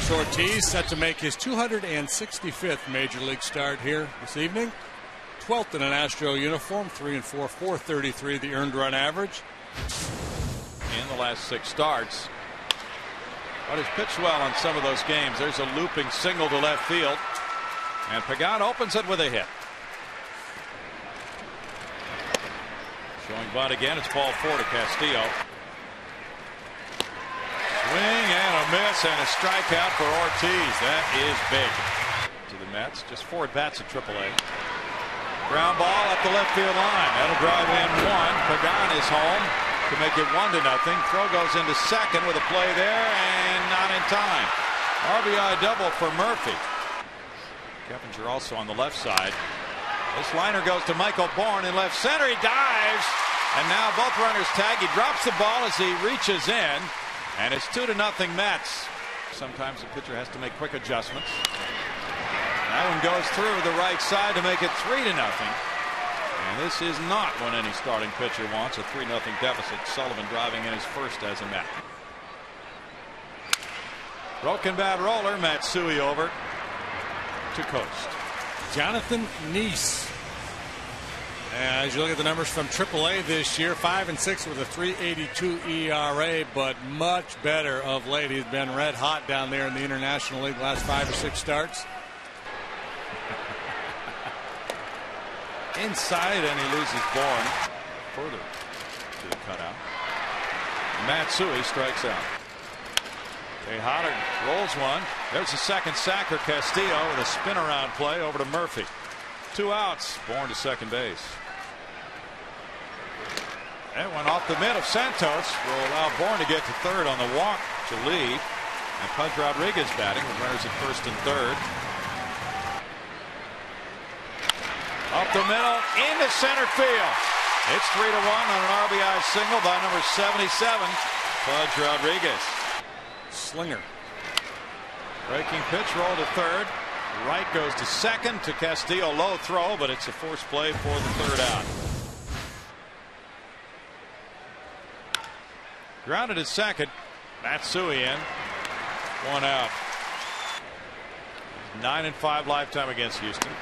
Carlos Ortiz set to make his 265th Major League start here this evening. 12th in an Astro uniform, 3-4, 433 the earned run average. In the last 6 starts. But he's pitched well on some of those games. There's a looping single to left field. And Pagan opens it with a hit. Showing bunt again. It's ball 4 to Castillo. Swing and a miss and a strikeout for Ortiz. That is big. To the Mets. Just 4 at-bats at AAA. Ground ball up the left field line. That'll drive in 1. Pagan is home to make it 1-0. Throw goes into second with a play there and not in time. RBI double for Murphy. Keppinger also on the left side. This liner goes to Michael Bourne in left center. He dives and now both runners tag. He drops the ball as he reaches in and it's 2-0 Mets. Sometimes the pitcher has to make quick adjustments. That one goes through the right side to make it 3-0. And this is not what any starting pitcher wants, a 3-0 deficit. Sullivan driving in his first as a Met. Broken bat roller. Matsui over to Coast. Jonathan Nice. As you look at the numbers from AAA this year, 5-6 with a 3.82 ERA, but much better of late. He's been red hot down there in the International League the last 5 or 6 starts. Inside and he loses Bourne further to the cutout. Matsui strikes out. Tejada rolls one. There's the second sacker. Castillo with a spin around play over to Murphy. 2 outs. Bourne to second base. That one off the mid of Santos will allow Bourne to get to third on the walk to lead. And Pudge Rodriguez batting with runners at first and third. Up the middle into center field. It's 3-1 on an RBI single by number 77, Pudge Rodriguez. Slinger. Breaking pitch, roll to third. Right goes to second to Castillo. Low throw, but it's a forced play for the third out. Grounded at second. Matsui in. 1 out. 9-5 lifetime against Houston.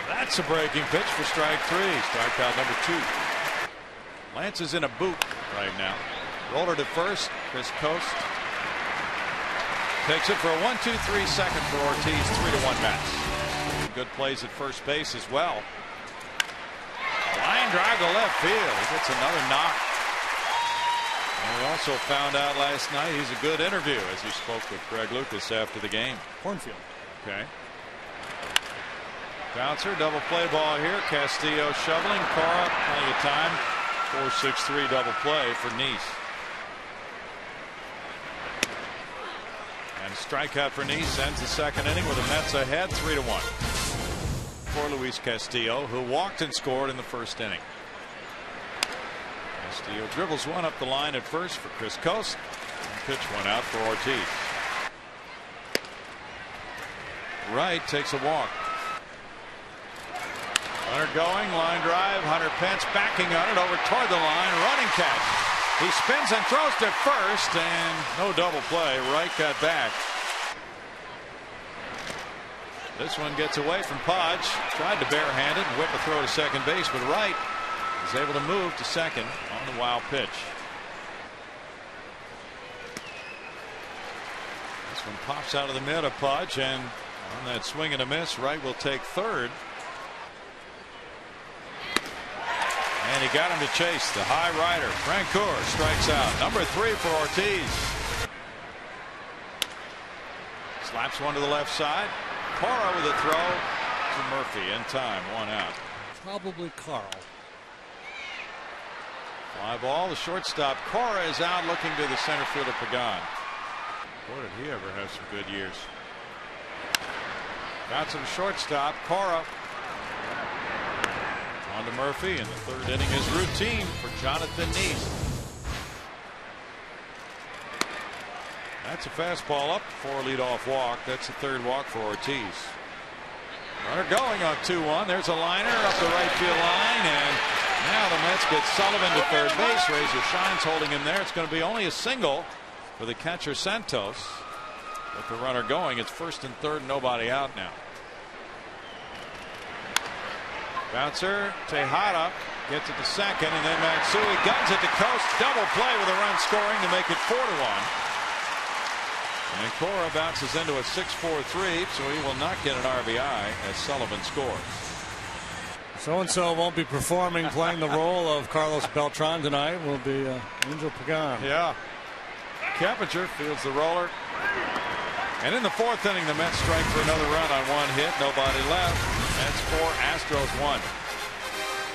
That's a breaking pitch for strike 3. Strikeout number 2. Lance is in a boot right now. Roller to first. Chris Coast takes it for a 1-2-3 second for Ortiz. 3-1 Mets. Good plays at first base as well. Line drive to left field. He gets another knock. And we also found out last night he's a good interview as he spoke with Greg Lucas after the game. Cornfield. Okay. Bouncer, double play ball here. Castillo shoveling. Cora, plenty of time. 4-6-3 double play for Nice. And strikeout for Nice ends the second inning with the Mets ahead 3-1. For Luis Castillo, who walked and scored in the first inning. Castillo dribbles one up the line at first for Chris Coast. And pitch one out for Ortiz. Wright takes a walk. Hunter going, line drive. Hunter Pence backing on it over toward the line. Running catch. He spins and throws to first, and no double play. Wright got back. This one gets away from Pudge. Tried to barehand it and whip a throw to second base, but Wright is able to move to second on the wild pitch. This one pops out of the mid of Pudge, and on that swing and a miss, Wright will take third. And he got him to chase the high rider. Francoeur strikes out. Number 3 for Ortiz. Slaps one to the left side. Cora with a throw to Murphy in time. 1 out. Probably Carl. Fly ball. The shortstop Cora is out looking to the center fielder Pagan. Boy, did he ever have some good years. Got some shortstop. Cora. On to Murphy, and the third inning is routine for Jonathan Nice. That's a fastball up for a leadoff walk. That's the third walk for Ortiz. Runner going on 2-1. There's a liner up the right field line, and now the Mets get Sullivan to third base. Razor Shines holding him there. It's going to be only a single for the catcher Santos. With the runner going, it's first and third, nobody out now. Bouncer, Tejada gets it to second, and then Matsui guns it to Coast. Double play with a run scoring to make it 4-1. And Cora bounces into a 6-4-3, so he will not get an RBI as Sullivan scores. So-and-so won't be performing, playing the role of Carlos Beltran tonight. Will be Angel Pagan. Yeah. Keppinger fields the roller. And in the fourth inning, the Mets strike for another run on one hit. Nobody left. That's 4, Astros 1.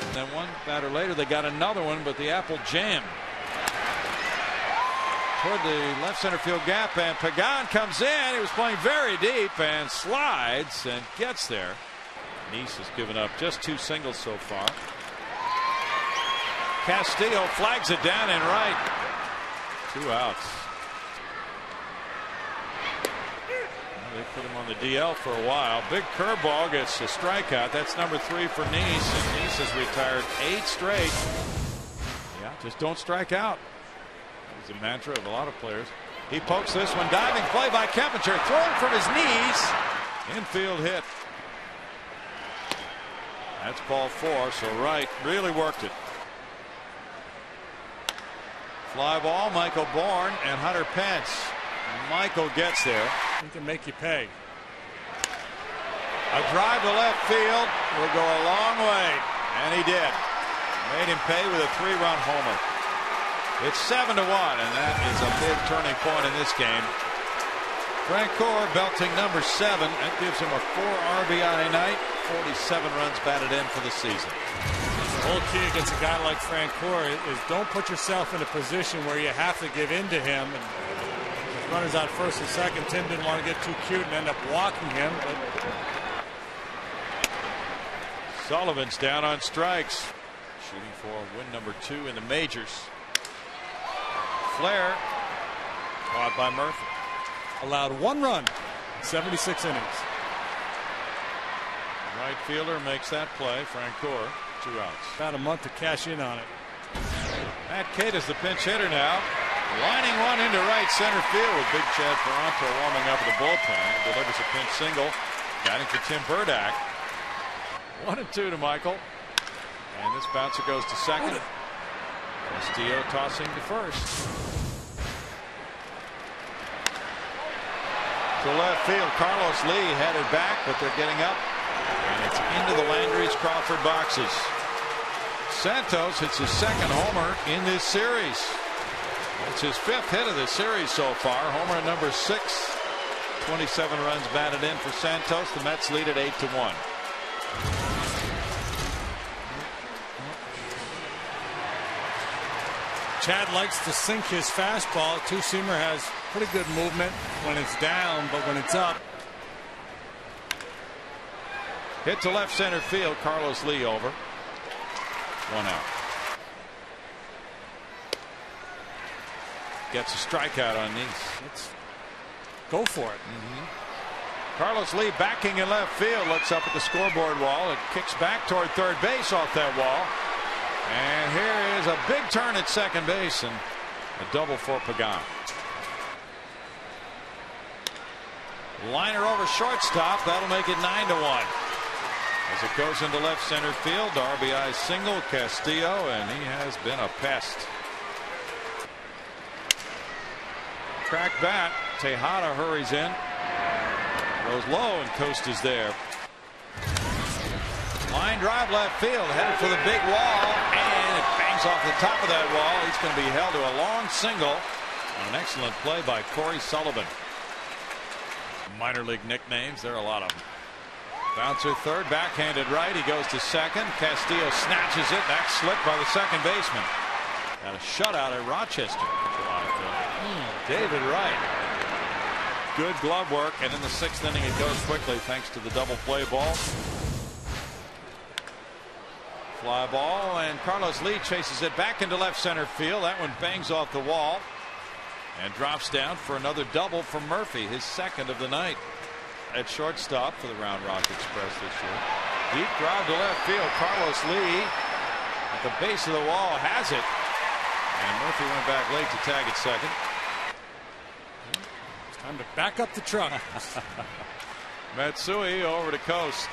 And then one batter later, they got another one, but the apple jammed toward the left center field gap, and Pagan comes in. He was playing very deep and slides and gets there. Nice has given up just 2 singles so far. Castillo flags it down and right. 2 outs. Well, they put him on the DL for a while. Big curveball gets a strikeout. That's number 3 for Nice, and Nice has retired 8 straight. Yeah, just don't strike out. That was the mantra of a lot of players. He pokes this one, diving play by Keppinger, thrown from his knees. Infield hit. That's ball 4, so Wright really worked it. Fly ball, Michael Bourne and Hunter Pence. Michael gets there. He can make you pay. A drive to left field will go a long way, and he did. Made him pay with a 3-run homer. It's 7-1, and that is a big turning point in this game. Francoeur belting number 7. That gives him a 4 RBI night. 47 runs batted in for the season. The whole key against a guy like Francoeur is don't put yourself in a position where you have to give in to him. And runners out first and second. Tim didn't want to get too cute and end up walking him. But Sullivan's down on strikes. Shooting for win number 2 in the majors. Flair caught by Murphy. Allowed 1 run, 76 innings. Right fielder makes that play. Francoeur, 2 outs. About a month to cash in on it. Matt Cate is the pinch hitter now. Lining one into right center field with Big Chad Toronto warming up at the bullpen. Delivers a pinch single. Batting for Tim Burdack. 1-2 to Michael. And this bouncer goes to second. Castillo tossing to first. To left field, Carlos Lee headed back, but they're getting up. And it's into the Landry's Crawford boxes. Santos hits his 2nd homer in this series. It's his 5th hit of the series so far. Homer number 6. 27 runs batted in for Santos. The Mets lead at 8-1. Chad likes to sink his fastball. Two-seamer has pretty good movement when it's down, but when it's up. Hit to left center field. Carlos Lee over. 1 out. Gets a strikeout on Nice. Let's go for it. Carlos Lee backing in left field. Looks up at the scoreboard wall. It kicks back toward third base off that wall. And here is a big turn at second base and a double for Pagan. Liner over shortstop. That'll make it 9-1. As it goes into left center field. RBI single, Castillo, and he has been a pest. Crack bat. Tejada hurries in. Goes low and Coast is there. Line drive left field, headed for the big wall, and it bangs off the top of that wall. He's going to be held to a long single. An excellent play by Corey Sullivan. Minor league nicknames, there are a lot of them. Bouncer third, backhanded right. He goes to second. Castillo snatches it. Back slip by the second baseman. Got a shutout at Rochester. David Wright. Good glove work, and in the 6th inning it goes quickly thanks to the double play ball. Fly ball, and Carlos Lee chases it back into left center field. That one bangs off the wall and drops down for another double from Murphy, his 2nd of the night. At shortstop for the Round Rock Express this year. Deep drive to left field. Carlos Lee at the base of the wall has it, and Murphy went back late to tag at second. It's time Time to back up the truck. Matsui over to Coast.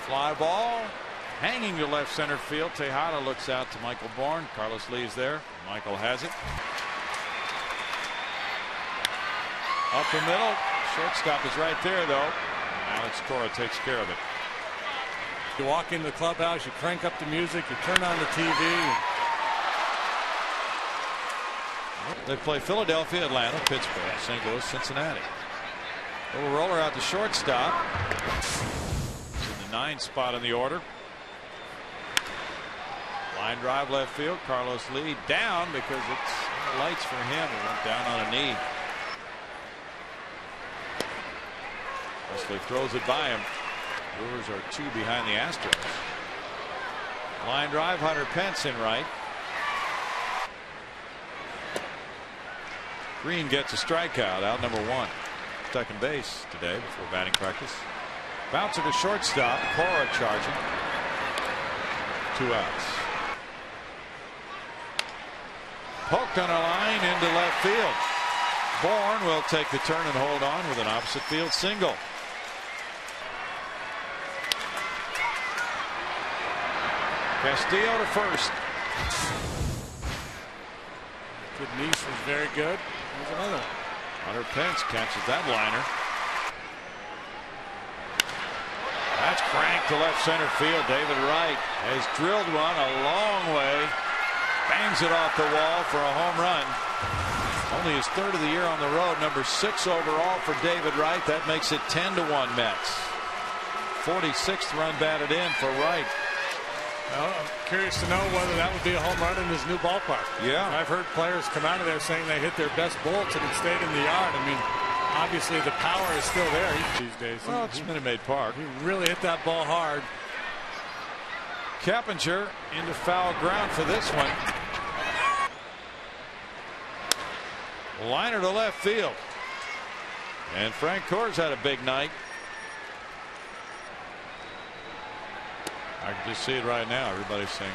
Fly ball hanging to left center field. Tejada looks out to Michael Bourne. Carlos Lee's there. Michael has it. Up the middle. Shortstop is right there, though. Alex Cora takes care of it. You walk into the clubhouse, you crank up the music, you turn on the TV. They play Philadelphia, Atlanta, Pittsburgh, St. Louis, Cincinnati. Little roller out to shortstop. In the 9th spot in the order. Line drive left field. Carlos Lee down because it's lights for him. He went down on a knee. Wesley throws it by him. Brewers are 2 behind the Astros. Line drive, Hunter Pence in right. Green gets a strikeout, out number 1. Second base today before batting practice. Bouncer to shortstop. Cora charging. 2 outs. Poked on a line into left field. Bourne will take the turn and hold on with an opposite field single. Castillo to first. Good Nice was very good. There's another one. Hunter Pence catches that liner. That's cranked to left center field. David Wright has drilled one a long way. Bangs it off the wall for a home run. Only his 3rd of the year on the road. Number 6 overall for David Wright. That makes it 10-1 Mets. 46th run batted in for Wright. Well, I'm curious to know whether that would be a home run in his new ballpark. Yeah. I've heard players come out of there saying they hit their best bolts and it stayed in the yard. I mean, obviously the power is still there these days. Well, it's Minute Maid Park. He really hit that ball hard. Keppinger into foul ground for this one. Liner to left field. And Frank Coors had a big night. I can just see it right now. Everybody's saying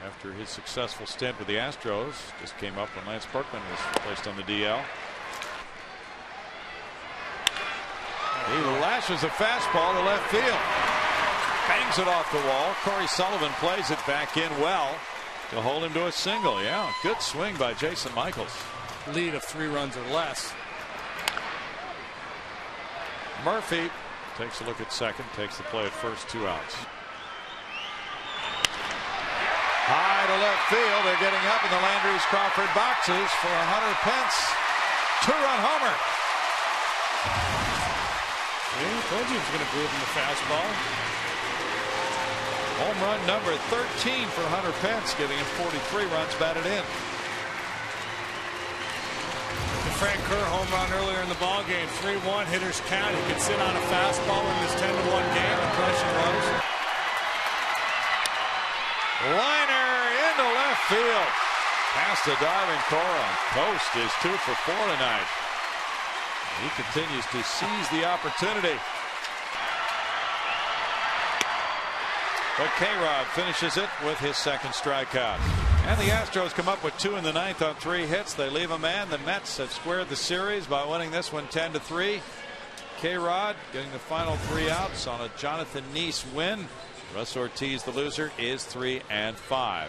after his successful stint with the Astros, just came up when Lance Berkman was placed on the DL. He lashes a fastball to left field. Bangs it off the wall. Corey Sullivan plays it back in well to hold him to a single. Yeah, good swing by Jason Michaels. Lead of 3 runs or less. Murphy takes a look at second, takes the play at first, 2 outs. High to left field. They're getting up in the Landry's Crawford boxes for a Hunter Pence 2-run homer. Yeah, I told you he was going to groove in the fastball. Home run number 13 for Hunter Pence, giving him 43 runs batted in. The Frank Kerr home run earlier in the ball game. 3-1 hitters count. He could sit on a fastball in this 10-1 game and crush it close. Liner into left field. Past the diving Cora. Coast is 2 for 4 tonight. He continues to seize the opportunity. But K-Rod finishes it with his 2nd strikeout. And the Astros come up with 2 in the 9th on 3 hits. They leave a man. The Mets have squared the series by winning this one 10-3. K-Rod getting the final 3 outs on a Jonathan Nice win. Russ Ortiz, the loser, is 3-5.